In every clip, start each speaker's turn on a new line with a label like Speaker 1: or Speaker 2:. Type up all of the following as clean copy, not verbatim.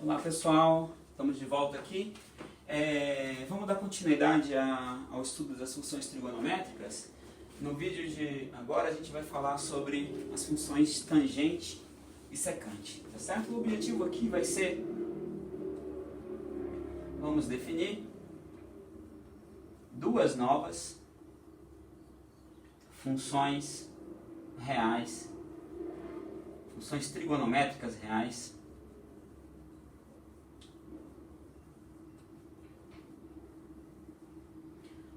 Speaker 1: Olá pessoal, estamos de volta aqui. Vamos dar continuidade ao estudo das funções trigonométricas. No vídeo de agora a gente vai falar sobre as funções tangente e secante, tá certo? O objetivo aqui vai ser, vamos definir duas novas funções reais, funções trigonométricas reais,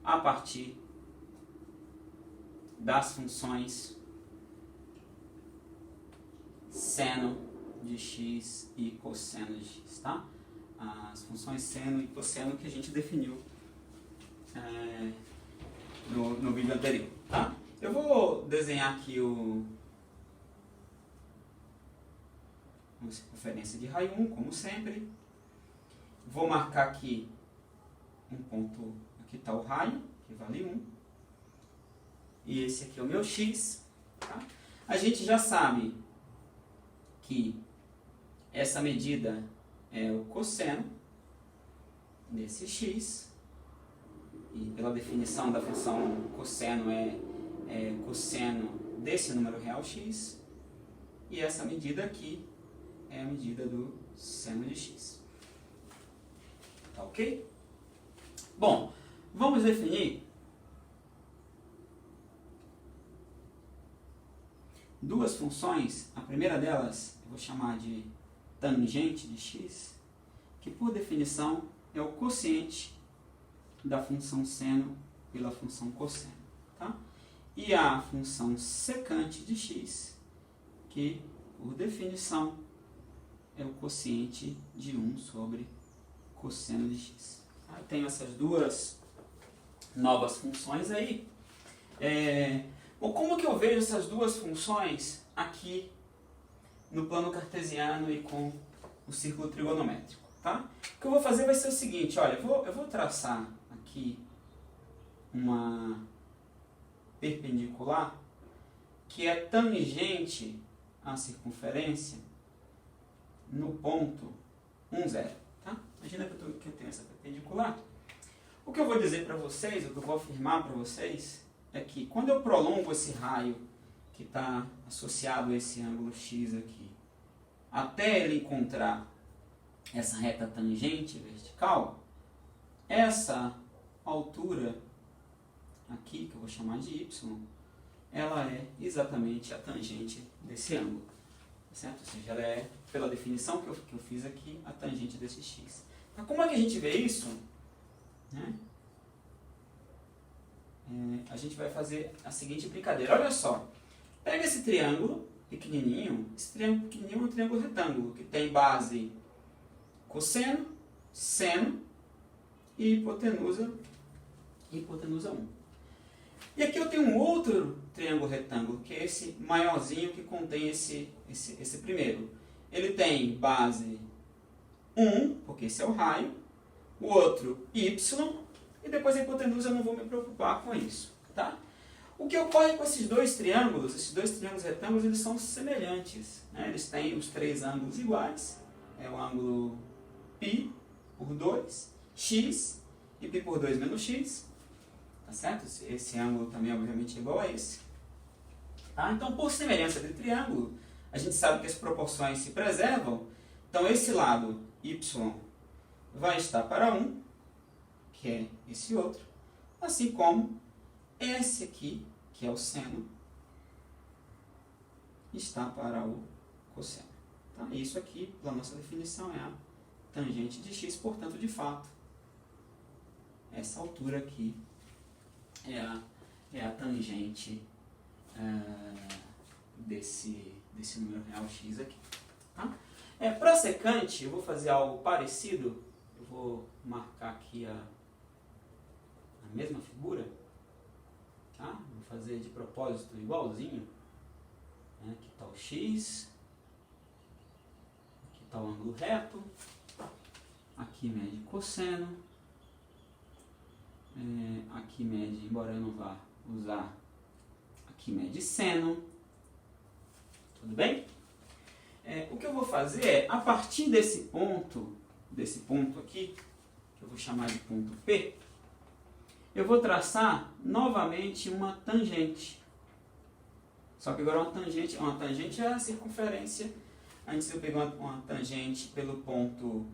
Speaker 1: a partir das funções seno de x e cosseno de x, tá? As funções seno e cosseno que a gente definiu no vídeo anterior, tá? Eu vou desenhar aqui uma circunferência de raio 1, como sempre. Vou marcar aqui um ponto, aqui está o raio, que vale 1. E esse aqui é o meu x. Tá? A gente já sabe que essa medida é o cosseno desse x. E pela definição da função cosseno é cosseno desse número real x. E essa medida aqui é a medida do seno de x. Tá ok? Bom, vamos definir duas funções. A primeira delas eu vou chamar de tangente de x, que por definição é o quociente da função seno pela função cosseno. Tá? E a função secante de x, que por definição é o quociente de 1 sobre cosseno de x. Eu tenho essas duas novas funções aí. Bom, como que eu vejo essas duas funções aqui no plano cartesiano e com o círculo trigonométrico? Tá? O que eu vou fazer vai ser o seguinte, olha, eu vou traçar aqui uma perpendicular que é tangente à circunferência no ponto 1, 0. Tá? Imagina que eu tenho essa perpendicular. O que eu vou dizer para vocês, o que eu vou afirmar para vocês, é que quando eu prolongo esse raio que está associado a esse ângulo x aqui, até ele encontrar essa reta tangente vertical, essa altura aqui, que eu vou chamar de y, ela é exatamente a tangente desse ângulo. Certo? Ou seja, ela é, pela definição que eu fiz aqui, a tangente desse x. Então, como é que a gente vê isso? Né? A gente vai fazer a seguinte brincadeira. Olha só. Pega esse triângulo pequenininho. Esse triângulo pequenininho é um triângulo retângulo, que tem base cosseno, seno e hipotenusa 1. E aqui eu tenho um outro triângulo retângulo, que é esse maiorzinho que contém esse primeiro. Ele tem base 1, porque esse é o raio, o outro y, e depois a hipotenusa eu não vou me preocupar com isso. Tá? O que ocorre com esses dois triângulos retângulos, eles são semelhantes. Né? Eles têm os três ângulos iguais, é o ângulo π por 2, x e π por 2 menos x. Tá certo? Esse ângulo também obviamente é igual a esse. Tá? Então, por semelhança de triângulo, a gente sabe que as proporções se preservam. Então, esse lado y vai estar para 1, que é esse outro, assim como esse aqui, que é o seno, está para o cosseno. Tá? Isso aqui, pela nossa definição, é a tangente de x, portanto, de fato, essa altura aqui é a tangente desse número real x aqui. Tá? Para secante, eu vou fazer algo parecido. Eu vou marcar aqui a mesma figura. Tá? Vou fazer de propósito igualzinho. Aqui está o x. Aqui está o ângulo reto. Aqui mede cosseno. Aqui mede, embora eu não vá usar, aqui mede seno. Tudo bem? o que eu vou fazer é, a partir desse ponto aqui, que eu vou chamar de ponto P, eu vou traçar novamente uma tangente. Só que agora uma tangente é a circunferência. Antes eu peguei uma tangente pelo ponto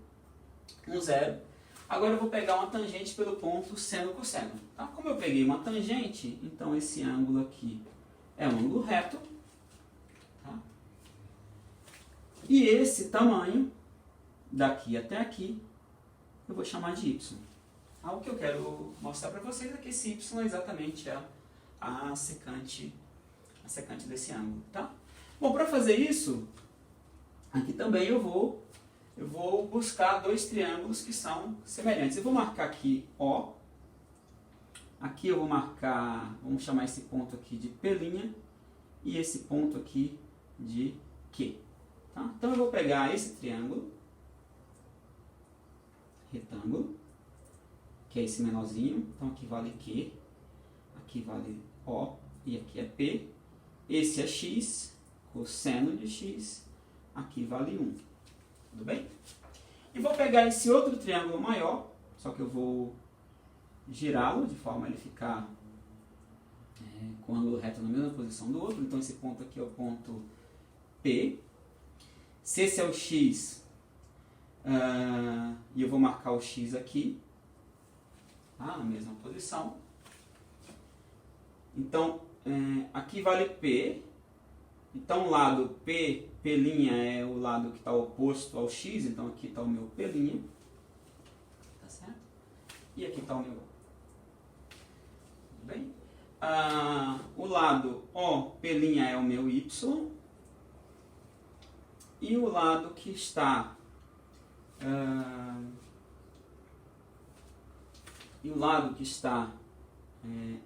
Speaker 1: 1, 0. Agora eu vou pegar uma tangente pelo ponto seno cosseno. Tá? Como eu peguei uma tangente, então esse ângulo aqui é um ângulo reto. Tá? E esse tamanho, daqui até aqui, eu vou chamar de y. O que eu quero mostrar para vocês é que esse y é exatamente a secante desse ângulo. Tá? Bom, para fazer isso, aqui também eu vou buscar dois triângulos que são semelhantes. Eu vou marcar aqui O. Aqui eu vou marcar, vamos chamar esse ponto aqui de P', e esse ponto aqui de Q. Tá? Então eu vou pegar esse triângulo, retângulo, que é esse menorzinho. Então aqui vale Q, aqui vale O e aqui é P. Esse é X, cosseno de X, aqui vale 1. Tudo bem? E vou pegar esse outro triângulo maior, só que eu vou girá-lo de forma a ele ficar com o ângulo reto na mesma posição do outro. Então esse ponto aqui é o ponto P. Se esse é o X, e eu vou marcar o X aqui, tá? Na mesma posição. Então, aqui vale P. Então o lado P' é o lado que está oposto ao X, então aqui está o meu P', tá certo? E aqui está o meu O. Tudo bem? O lado O'P' é o meu Y, e o lado que está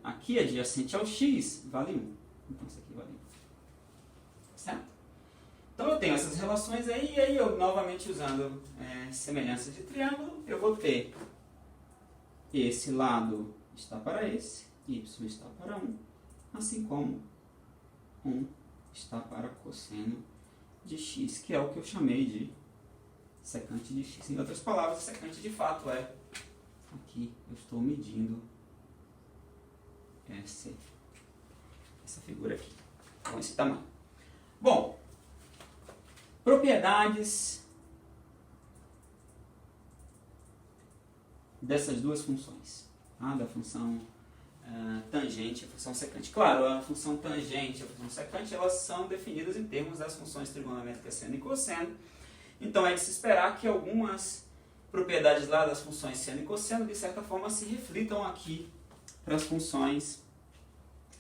Speaker 1: aqui adjacente ao X vale 1. Então isso aqui vale 1. Certo? Então eu tenho essas relações aí, e aí eu novamente usando semelhança de triângulo, eu vou ter esse lado está para esse, y está para 1, assim como 1 está para cosseno de x, que é o que eu chamei de secante de x. Em outras palavras, secante de fato é, aqui eu estou medindo essa figura aqui, com esse tamanho. Bom, propriedades dessas duas funções, tá? Da função tangente e a função secante. Claro, a função tangente e a função secante, elas são definidas em termos das funções trigonométricas seno e cosseno. Então é de se esperar que algumas propriedades lá das funções seno e cosseno, de certa forma, se reflitam aqui para as funções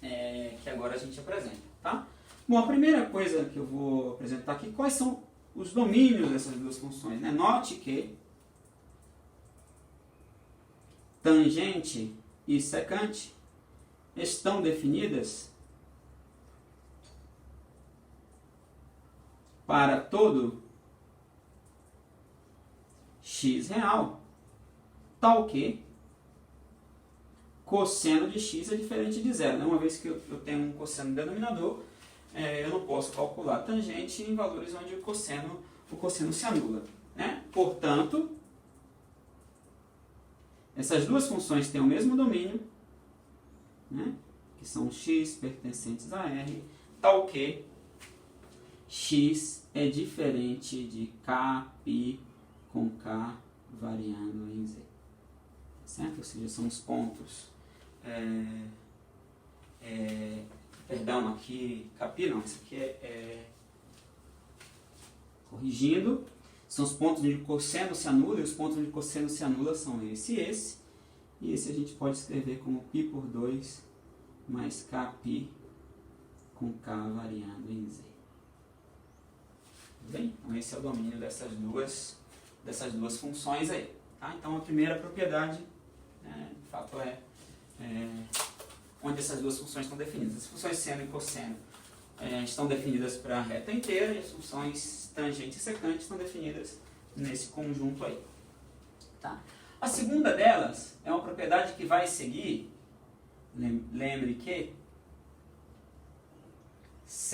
Speaker 1: que agora a gente apresenta, tá? Bom, a primeira coisa que eu vou apresentar aqui, quais são os domínios dessas duas funções, né? Note que tangente e secante estão definidas para todo x real, tal que cosseno de x é diferente de zero, né? Uma vez que eu tenho um cosseno no denominador, eu não posso calcular tangente em valores onde o cosseno se anula, né? Portanto, essas duas funções têm o mesmo domínio, né? Que são x pertencentes a R, tal que x é diferente de k, π com k variando em z. Certo? Ou seja, são os pontos... Perdão, aqui, capi não, isso aqui corrigindo, são os pontos onde o cosseno se anula, e os pontos onde o cosseno se anula são esse e esse, e esse a gente pode escrever como π por 2 mais kπ com k variando em z. Tudo bem? Então esse é o domínio dessas duas funções aí. Tá? Então a primeira propriedade, de fato, onde essas duas funções estão definidas. As funções seno e cosseno estão definidas para a reta inteira, e as funções tangente e secante estão definidas nesse conjunto aí. Tá? A segunda delas é uma propriedade que vai seguir, lembre que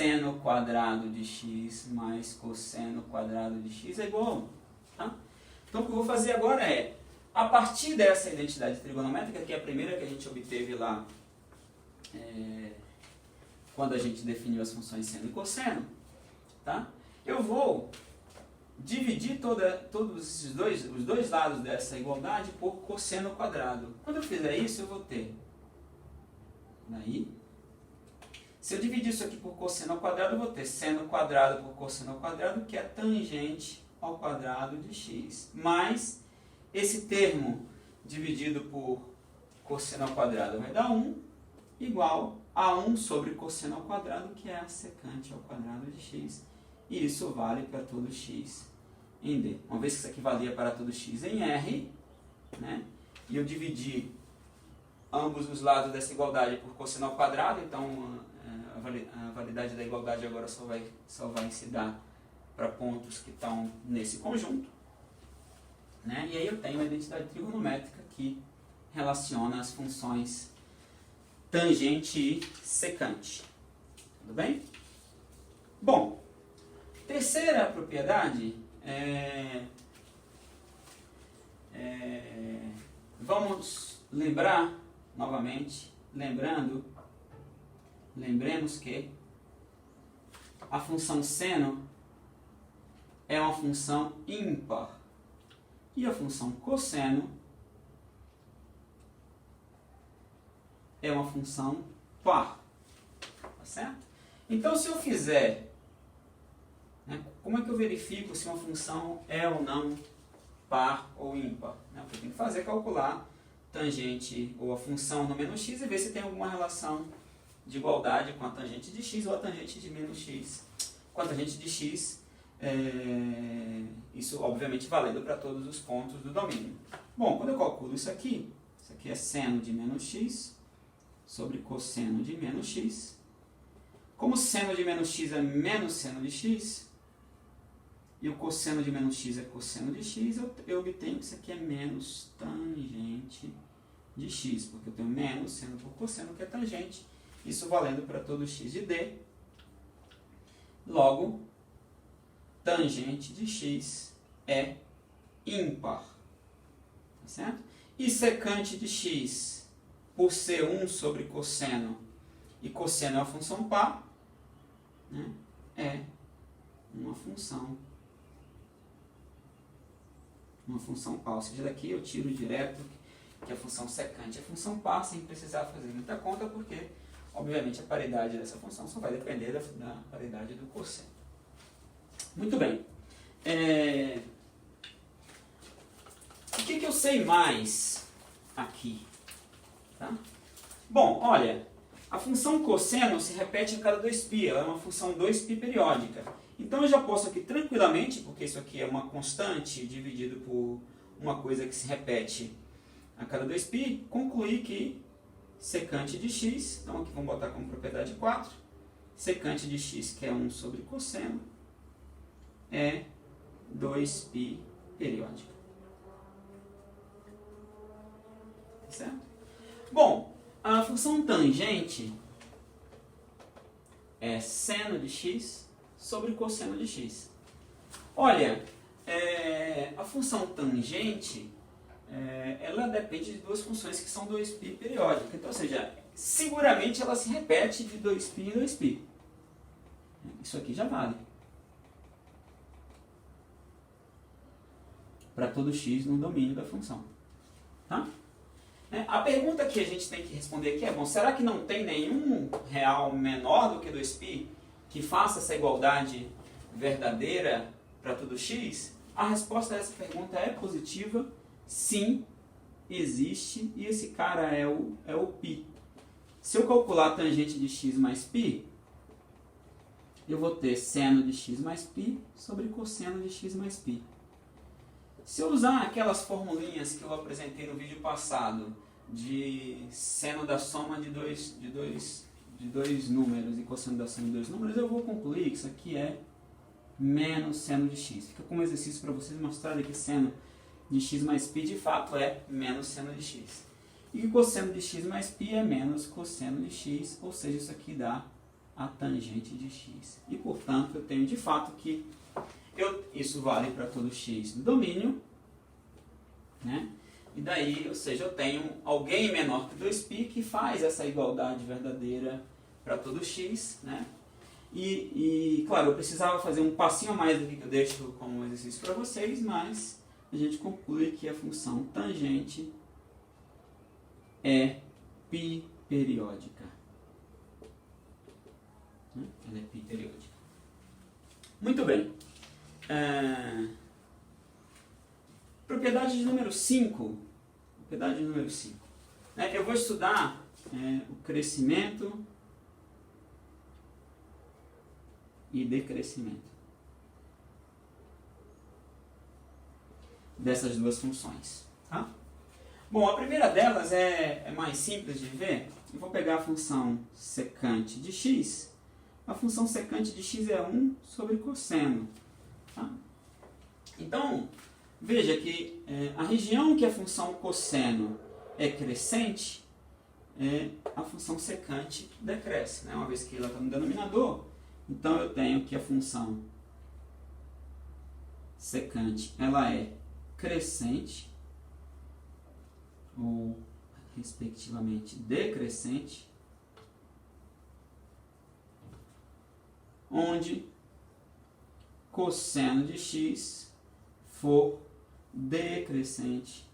Speaker 1: seno quadrado de x mais cosseno quadrado de x é igual a 1. Tá? Então o que eu vou fazer agora é, a partir dessa identidade trigonométrica, que é a primeira que a gente obteve lá, quando a gente definiu as funções seno e cosseno, tá? Eu vou dividir todos os dois lados dessa igualdade por cosseno quadrado. Quando eu fizer isso, eu vou ter, daí, se eu dividir isso aqui por cosseno ao quadrado, eu vou ter seno quadrado por cosseno ao quadrado, que é tangente ao quadrado de x, mais esse termo dividido por cosseno ao quadrado vai dar 1, igual a 1 sobre cosseno ao quadrado, que é a secante ao quadrado de x, e isso vale para todo x em D. Uma vez que isso aqui valia para todo x em R, né, e eu dividi ambos os lados dessa igualdade por cosseno ao quadrado, então a validade da igualdade agora só vai se dar para pontos que estão nesse conjunto, né, e aí eu tenho a identidade trigonométrica que relaciona as funções tangente e secante. Tudo bem? Bom, terceira propriedade vamos lembrar novamente, lembremos que a função seno é uma função ímpar e a função cosseno é uma função par. Tá certo? Então, se eu fizer, né, como é que eu verifico se uma função é ou não par ou ímpar? Né, o que eu tenho que fazer é calcular tangente ou a função no menos x e ver se tem alguma relação de igualdade com a tangente de x ou a tangente de menos x. Com a tangente de x, isso obviamente valendo para todos os pontos do domínio. Bom, quando eu calculo isso aqui é seno de menos x sobre cosseno de menos x. Como seno de menos x é menos seno de x, e o cosseno de menos x é cosseno de x, eu obtenho que isso aqui é menos tangente de x, porque eu tenho menos seno por cosseno, que é tangente, isso valendo para todo x de D. Logo, tangente de x é ímpar. Tá certo? E secante de x, por ser 1 sobre cosseno, e cosseno é uma função par, né, é uma função par. Ou seja, daqui eu tiro direto que a função secante é função par, sem precisar fazer muita conta, porque, obviamente, a paridade dessa função só vai depender da paridade do cosseno. Muito bem. O que eu sei mais aqui? Tá? Bom, olha, a função cosseno se repete a cada 2π, ela é uma função 2π periódica. Então eu já posso aqui tranquilamente, porque isso aqui é uma constante dividido por uma coisa que se repete a cada 2π, concluir que secante de x, então aqui vamos botar como propriedade 4, secante de x, que é 1 sobre cosseno, é 2π periódica. Certo? Bom, a função tangente é seno de x sobre cosseno de x. Olha, a função tangente, ela depende de duas funções que são 2π periódicas. Então, ou seja, seguramente ela se repete de 2π em 2π. Isso aqui já vale. Para todo x no domínio da função. Tá? A pergunta que a gente tem que responder aqui é, bom, será que não tem nenhum real menor do que 2π que faça essa igualdade verdadeira para todo x? A resposta a essa pergunta é positiva, sim, existe, e esse cara é o π. Se eu calcular a tangente de x mais π, eu vou ter seno de x mais π sobre cosseno de x mais π. Se eu usar aquelas formulinhas que eu apresentei no vídeo passado, de seno da soma de dois números e cosseno da soma de dois números, eu vou concluir que isso aqui é menos seno de x. Fica como exercício para vocês mostrarem que seno de x mais π de fato é menos seno de x. E que cosseno de x mais π é menos cosseno de x, ou seja, isso aqui dá a tangente de x. E, portanto, eu tenho de fato que isso vale para todo x do domínio, né? E daí, ou seja, eu tenho alguém menor que 2π que faz essa igualdade verdadeira para todo x, né? E, claro, eu precisava fazer um passinho a mais do que eu deixo como exercício para vocês, mas a gente conclui que a função tangente é π periódica. Ela é π periódica. Muito bem. Propriedade de número 5. Propriedade de número 5. Eu vou estudar o crescimento e decrescimento dessas duas funções. Tá? Bom, a primeira delas é mais simples de ver. Eu vou pegar a função secante de x. A função secante de x é 1 sobre cosseno. Tá? Então, veja que a região que a função cosseno é crescente, a função secante decresce, né? Uma vez que ela está no denominador, então eu tenho que a função secante ela é crescente, ou respectivamente decrescente, onde cosseno de x for decrescente,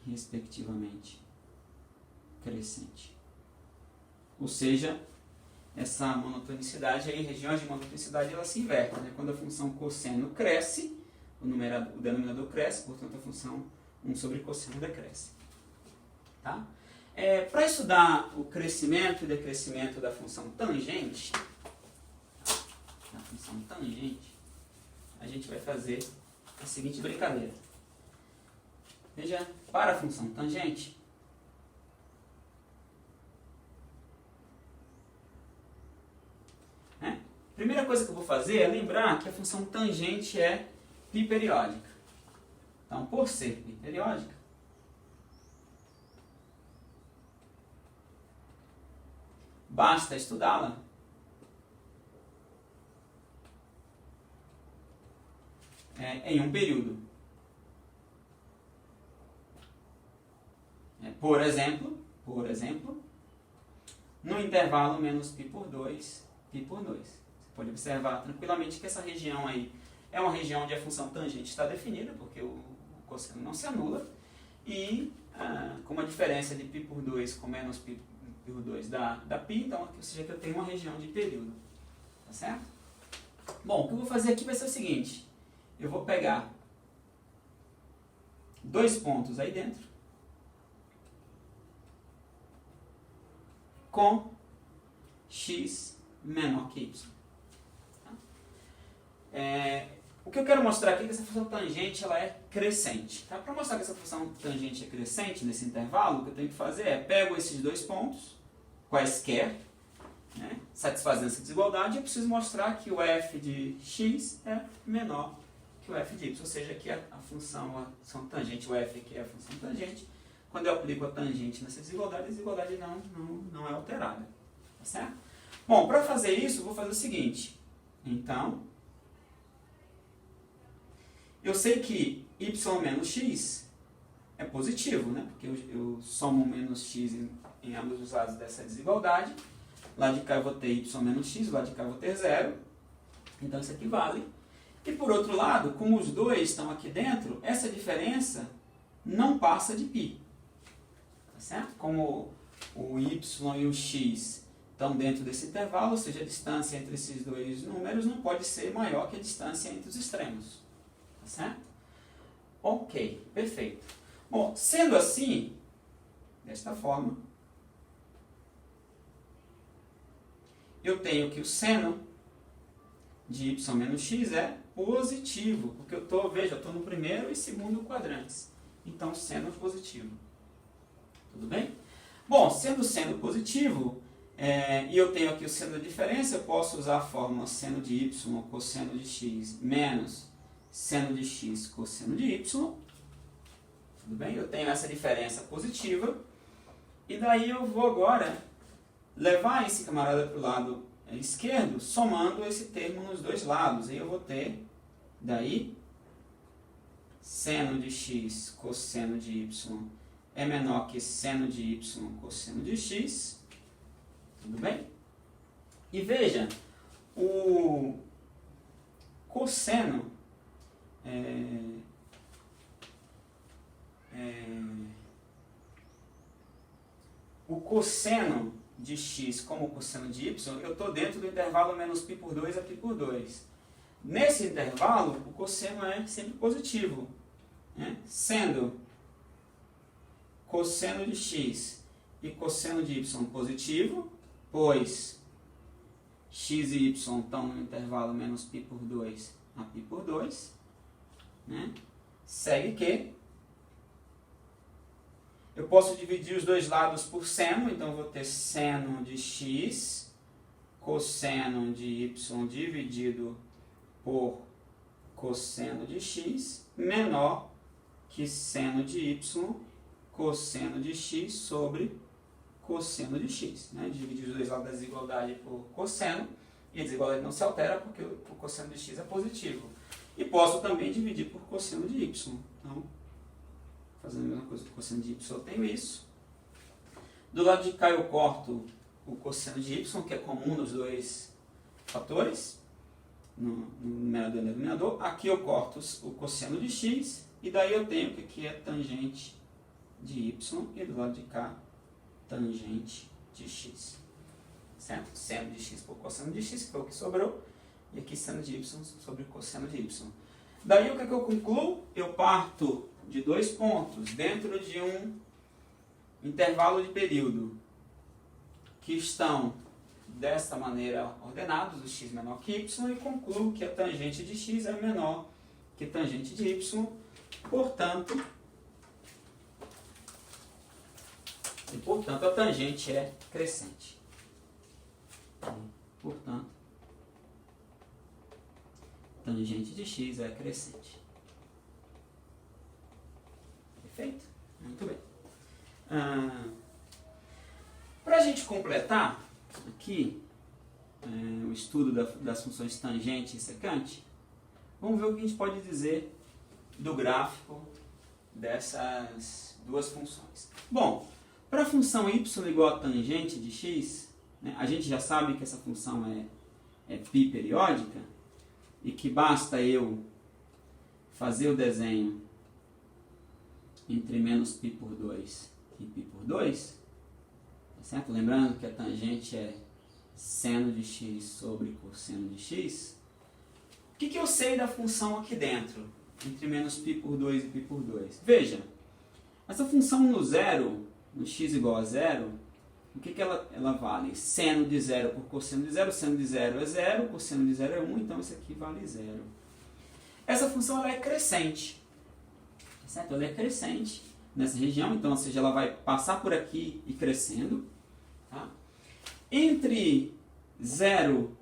Speaker 1: respectivamente crescente. Ou seja, essa monotonicidade, aí, regiões de monotonicidade, ela se inverte, né? Quando a função cosseno cresce, o denominador cresce, portanto a função 1 sobre cosseno decresce. Tá? Para estudar o crescimento e decrescimento da função tangente, a gente vai fazer a seguinte brincadeira. Veja, para a função tangente, a primeira coisa que eu vou fazer é lembrar que a função tangente é π periódica. Então, por ser π periódica, basta estudá-la em um período. Por exemplo, no intervalo menos π por 2, π por 2. Você pode observar tranquilamente que essa região aí é uma região onde a função tangente está definida, porque o cosseno não se anula, e como a diferença de π por 2 com menos π por 2 dá π, então, ou seja, que eu tenho uma região de período. Tá certo? Bom, o que eu vou fazer aqui vai ser o seguinte. Eu vou pegar dois pontos aí dentro com x menor que y. Tá? O que eu quero mostrar aqui é que essa função tangente ela é crescente. Tá? Para mostrar que essa função tangente é crescente nesse intervalo, o que eu tenho que fazer é pego esses dois pontos, quaisquer, né, satisfazendo essa desigualdade, eu preciso mostrar que o f de x é menor que o f de y, ou seja, que a função tangente, o f que é a função tangente, quando eu aplico a tangente nessa desigualdade, a desigualdade não é alterada. Tá certo? Bom, para fazer isso, eu vou fazer o seguinte. Então, eu sei que y menos x é positivo, né? Porque eu somo menos x em ambos os lados dessa desigualdade. Lá de cá eu vou ter y menos x, lá de cá eu vou ter 0. Então, isso aqui vale. E por outro lado, como os dois estão aqui dentro, essa diferença não passa de π. Tá certo? Como o y e o x estão dentro desse intervalo, ou seja, a distância entre esses dois números não pode ser maior que a distância entre os extremos. Tá certo? Ok, perfeito. Bom, sendo assim, desta forma, eu tenho que o seno de y menos x é positivo, porque eu estou no primeiro e segundo quadrantes. Então, seno positivo. Tudo bem? Bom, sendo seno positivo, e eu tenho aqui o seno da diferença, eu posso usar a fórmula seno de y cosseno de x menos seno de x cosseno de y. Tudo bem? Eu tenho essa diferença positiva. E daí eu vou agora levar esse camarada para o lado esquerdo, somando esse termo nos dois lados. Aí eu vou ter, daí, seno de x cosseno de y é menor que seno de y cosseno de x. Tudo bem? E veja, o cosseno o cosseno de x como o cosseno de y, eu estou dentro do intervalo menos π por 2 a π por 2. Nesse intervalo, o cosseno é sempre positivo, né? Sendo cosseno de x e cosseno de y positivo, pois x e y estão no intervalo menos π por 2 a π por 2, né? Segue que eu posso dividir os dois lados por seno, então eu vou ter seno de x cosseno de y dividido por cosseno de x menor que seno de y cosseno de x sobre cosseno de x. Né? Dividir os dois lados da desigualdade por cosseno, e a desigualdade não se altera porque o cosseno de x é positivo. E posso também dividir por cosseno de y. Então, fazendo a mesma coisa com o cosseno de y, eu tenho isso. Do lado de cá eu corto o cosseno de y, que é comum nos dois fatores, no numerador e no denominador. Aqui eu corto o cosseno de x, e daí eu tenho que aqui é tangente de y, e do lado de cá, tangente de x. Certo? Seno de x por cosseno de x, que foi o que sobrou, e aqui seno de y sobre cosseno de y. Daí o que eu concluo? Eu parto de dois pontos dentro de um intervalo de período que estão desta maneira ordenados, o x menor que y, e concluo que a tangente de x é menor que tangente de y, portanto, a tangente é crescente. Portanto, tangente de x é crescente. Perfeito? Muito bem. Para a gente completar aqui o estudo das funções tangente e secante, vamos ver o que a gente pode dizer do gráfico dessas duas funções. Bom, para a função y igual a tangente de x, né, a gente já sabe que essa função é π periódica e que basta eu fazer o desenho entre menos π por 2 e π por 2, tá certo? Lembrando que a tangente é seno de x sobre cosseno de x. O que eu sei da função aqui dentro, entre menos π por 2 e π por 2? Veja, essa função no zero, no x igual a zero, o que ela vale? Seno de zero por cosseno de zero, seno de zero é zero, cosseno de zero é 1, então isso aqui vale zero. Essa função ela é crescente, certo? Ela é crescente nessa região, então, ou seja, ela vai passar por aqui e crescendo. Tá? Entre zero,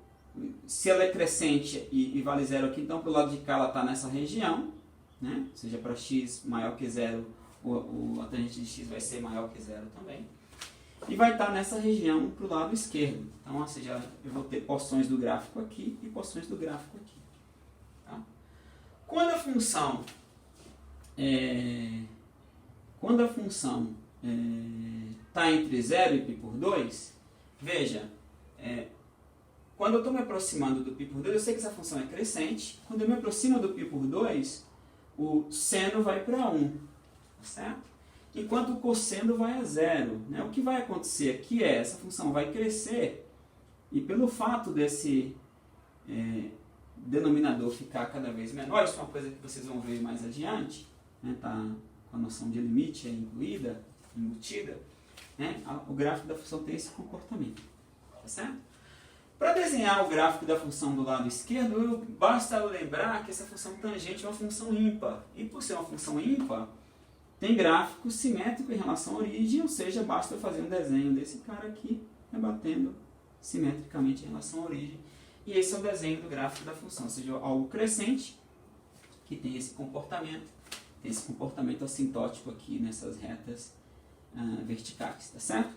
Speaker 1: se ela é crescente e vale zero aqui, então, para o lado de cá ela está nessa região, né? Ou seja, para x maior que zero, a tangente de x vai ser maior que zero também. E vai estar nessa região para o lado esquerdo. Então, ou seja, eu vou ter porções do gráfico aqui e porções do gráfico aqui. Tá? Quando a função está entre 0 e π por 2, veja, quando eu estou me aproximando do π por 2, eu sei que essa função é crescente. Quando eu me aproximo do π por 2, o seno vai para 1, tá certo? Enquanto o cosseno vai a 0. Né? O que vai acontecer aqui é, essa função vai crescer, e pelo fato desse denominador ficar cada vez menor, isso é uma coisa que vocês vão ver mais adiante, né? Tá com a noção de limite incluída, embutida, né? O gráfico da função tem esse comportamento. Tá certo? Para desenhar o gráfico da função do lado esquerdo, basta lembrar que essa função tangente é uma função ímpar. E por ser uma função ímpar, tem gráfico simétrico em relação à origem, ou seja, basta eu fazer um desenho desse cara aqui, rebatendo simetricamente em relação à origem. E esse é o desenho do gráfico da função, ou seja, algo crescente, que tem esse comportamento assintótico aqui nessas retas verticais, tá certo?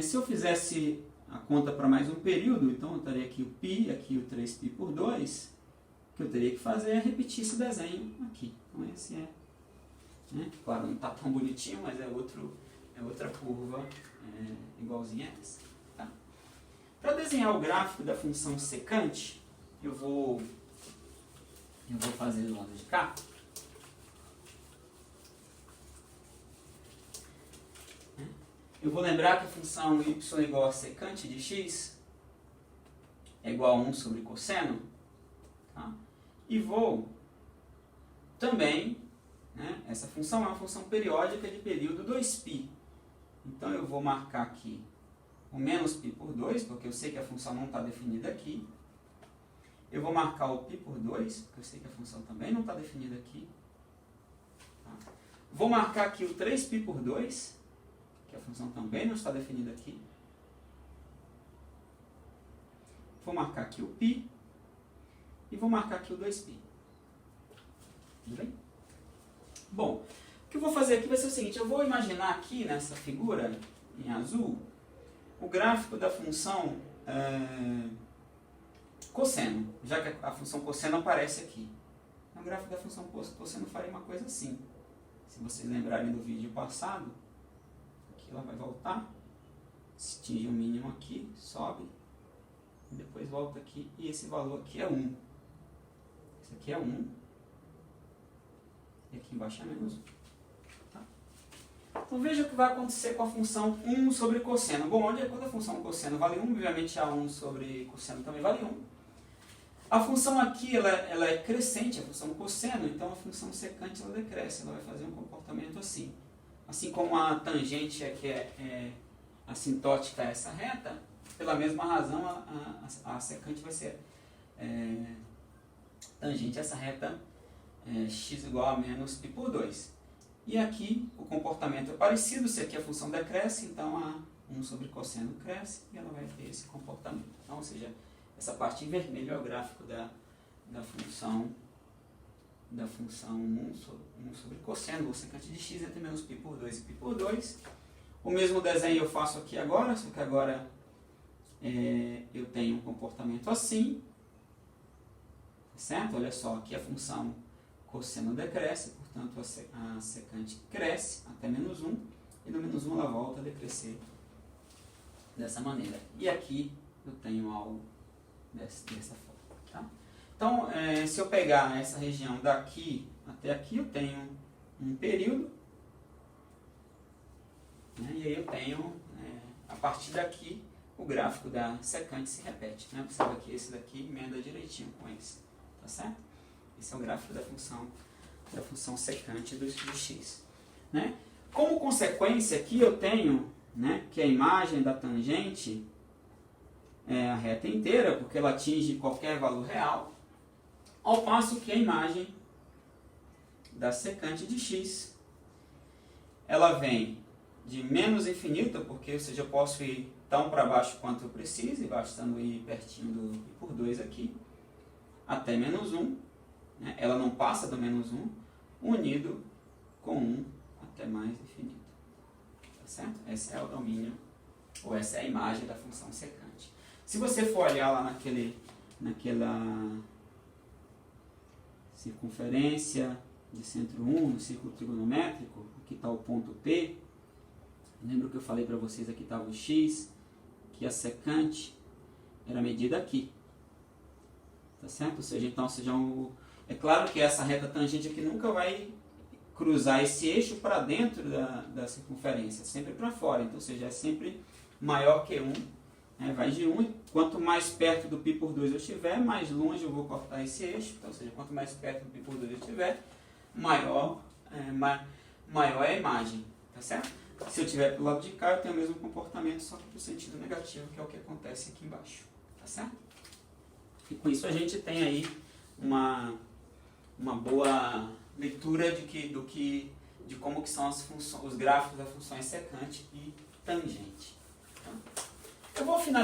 Speaker 1: Se eu fizesse a conta para mais um período, então eu estaria aqui o π, aqui o 3π por 2, o que eu teria que fazer é repetir esse desenho aqui. Então esse é, né? Claro, não está tão bonitinho, mas é outra curva igualzinha a essa. Tá? Para desenhar o gráfico da função secante, eu vou fazer do lado de cá. Eu vou lembrar que a função y igual a secante de x é igual a 1 sobre cosseno. Tá? E vou também, né, essa função é uma função periódica de período 2π. Então eu vou marcar aqui o menos π por 2, porque eu sei que a função não está definida aqui. Eu vou marcar o π por 2, porque eu sei que a função também não está definida aqui. Tá? Vou marcar aqui o 3π por 2, que a função também não está definida aqui. Vou marcar aqui o π e vou marcar aqui o 2π. Tudo bem? Bom, o que eu vou fazer aqui vai ser o seguinte, eu vou imaginar aqui nessa figura em azul o gráfico da função cosseno, já que a função cosseno aparece aqui. O gráfico da função cosseno faria uma coisa assim. Se vocês lembrarem do vídeo passado, aqui ela vai voltar, se atinge o mínimo aqui, sobe, depois volta aqui, e esse valor aqui é 1. Esse aqui é 1, e aqui embaixo é menos 1. Tá? Então veja o que vai acontecer com a função 1 sobre cosseno. Bom, quando a função cosseno vale 1, obviamente a 1 sobre cosseno também vale 1. A função aqui ela é crescente, a função cosseno, então a função secante ela decresce, ela vai fazer um comportamento assim. Assim como a tangente que é assintótica a essa reta, pela mesma razão a secante vai ser tangente a essa reta x igual a menos π por 2. E aqui o comportamento é parecido, se aqui a função decresce, então a 1 sobre cosseno cresce e ela vai ter esse comportamento. Então, ou seja, essa parte em vermelho é o gráfico da função 1 sobre cosseno, o secante de x entre menos π por 2 e π por 2. O mesmo desenho eu faço aqui agora, só que agora eu tenho um comportamento assim. Certo? Olha só, aqui a função cosseno decresce, portanto a secante cresce até menos 1, e no menos 1 ela volta a decrescer dessa maneira. E aqui eu tenho algo dessa forma. Tá? Então, se eu pegar essa região daqui até aqui, eu tenho um período, né, e aí eu tenho, a partir daqui, o gráfico da secante se repete. Né? Observa que esse daqui emenda direitinho com esse. Tá certo? Esse é o gráfico da função secante do x. Né? Como consequência, aqui eu tenho, né, que a imagem da tangente é a reta inteira, porque ela atinge qualquer valor real, ao passo que a imagem da secante de x, ela vem de menos infinito, porque, ou seja, eu posso ir tão para baixo quanto eu preciso, bastando ir pertinho do π por 2 aqui, até menos 1, né? Ela não passa do menos 1, unido com 1 até mais infinito. Tá certo? Esse é o domínio, ou essa é a imagem da função secante. Se você for olhar lá naquela circunferência de centro 1, no círculo trigonométrico, aqui está o ponto P, lembra que eu falei para vocês, aqui estava o x, que a secante era medida aqui. Tá certo? Ou seja, então, é claro que essa reta tangente aqui nunca vai cruzar esse eixo para dentro da circunferência, sempre para fora. Então, ou seja, é sempre maior que 1, né? Vai de 1, e quanto mais perto do π por 2 eu estiver, mais longe eu vou cortar esse eixo. Então, ou seja, quanto mais perto do π por 2 eu estiver, maior é a imagem. Tá certo? Se eu estiver para o lado de cá, eu tenho o mesmo comportamento, só que para o sentido negativo, que é o que acontece aqui embaixo. Tá certo? E com isso a gente tem aí uma boa leitura de como que são os gráficos das funções secante e tangente. Então, eu vou finalizar.